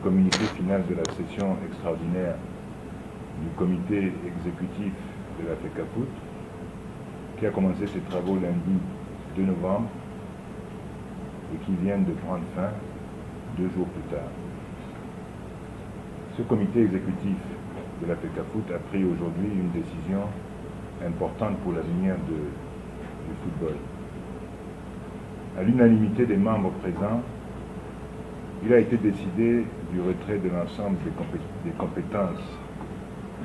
communiqué final de la session extraordinaire du comité exécutif de la FECAFOOT, qui a commencé ses travaux lundi 2 novembre et qui vient de prendre fin 2 jours plus tard. Ce comité exécutif de la FECAFOOT a pris aujourd'hui une décision importante pour l'avenir du football. À l'unanimité des membres présents, il a été décidé du retrait de l'ensemble des compétences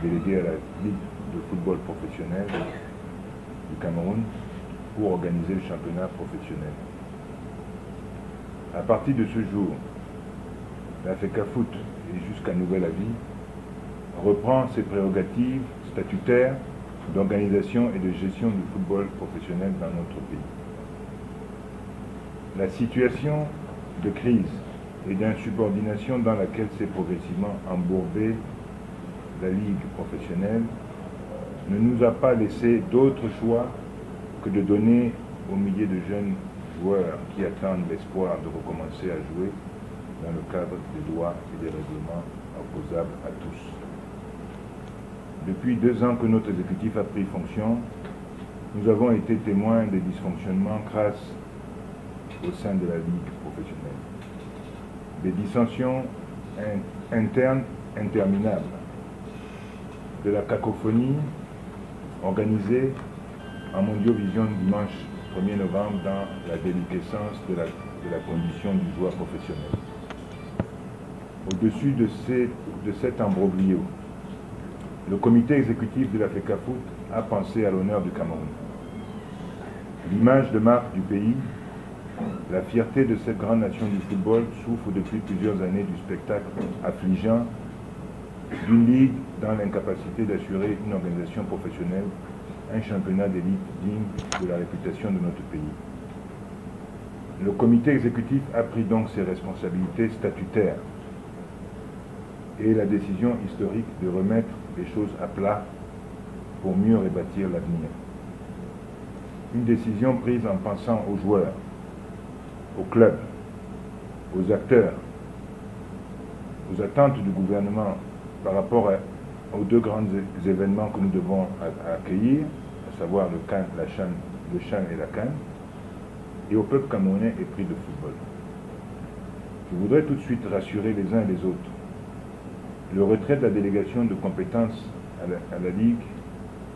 déléguées à la Ligue de football professionnel du Cameroun pour organiser le championnat professionnel. À partir de ce jour, la FECAFOOT, et jusqu'à nouvel avis, reprend ses prérogatives statutaires d'organisation et de gestion du football professionnel dans notre pays. La situation de crise et d'insubordination dans laquelle s'est progressivement embourbée la Ligue professionnelle ne nous a pas laissé d'autre choix que de donner aux milliers de jeunes joueurs qui attendent l'espoir de recommencer à jouer dans le cadre des lois et des règlements opposables à tous. Depuis 2 ans que notre exécutif a pris fonction, nous avons été témoins des dysfonctionnements crasses au sein de la Ligue professionnelle. Des dissensions internes interminables, de la cacophonie organisée en Mondiovision dimanche 1er novembre dans la déliquescence de la condition du joueur professionnel. Au-dessus de cet imbroglio, le comité exécutif de la FECAFOOT a pensé à l'honneur du Cameroun. L'image de marque du pays, la fierté de cette grande nation du football souffre depuis plusieurs années du spectacle affligeant d'une ligue dans l'incapacité d'assurer une organisation professionnelle, un championnat d'élite digne de la réputation de notre pays. Le comité exécutif a pris donc ses responsabilités statutaires et la décision historique de remettre les choses à plat pour mieux rebâtir l'avenir. Une décision prise en pensant aux joueurs, aux clubs, aux acteurs, aux attentes du gouvernement par rapport aux 2 grands événements que nous devons accueillir, à savoir le CHAN et la CAN, et au peuple camerounais épris de football. Je voudrais tout de suite rassurer les uns et les autres. Le retrait de la délégation de compétences à la Ligue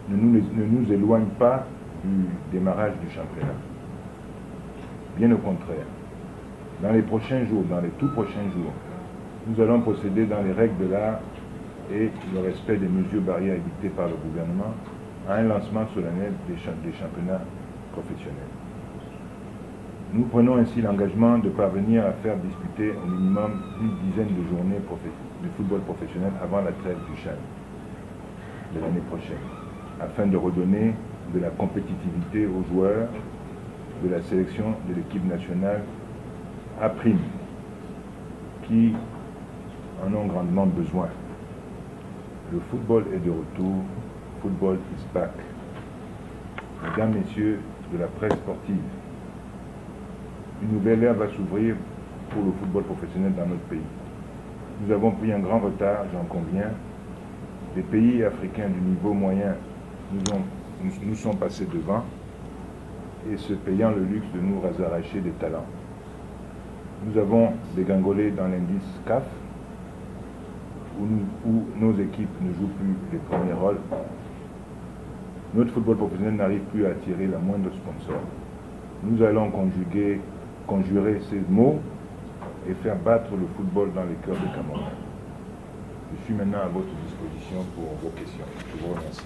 ne nous éloigne pas du démarrage du championnat. Bien au contraire. Dans les prochains jours, dans les tout prochains jours, nous allons procéder dans les règles de l'art et le respect des mesures barrières édictées par le gouvernement à un lancement solennel des championnats professionnels. Nous prenons ainsi l'engagement de parvenir à faire disputer au minimum une dizaine de journées de football professionnel avant la trêve du CHAN de l'année prochaine, afin de redonner de la compétitivité aux joueurs de la sélection de l'équipe nationale à prime, qui en ont grandement besoin. Le football est de retour, football is back. Mesdames, Messieurs de la presse sportive, une nouvelle ère va s'ouvrir pour le football professionnel dans notre pays. Nous avons pris un grand retard, j'en conviens. Les pays africains du niveau moyen nous sont passés devant et se payant le luxe de nous arracher des talents. Nous avons dégringolé dans l'indice CAF, où nos équipes ne jouent plus les premiers rôles. Notre football professionnel n'arrive plus à attirer la moindre sponsor. Nous allons conjurer ces mots et faire battre le football dans les cœurs des Camerounais. Je suis maintenant à votre disposition pour vos questions. Je vous remercie.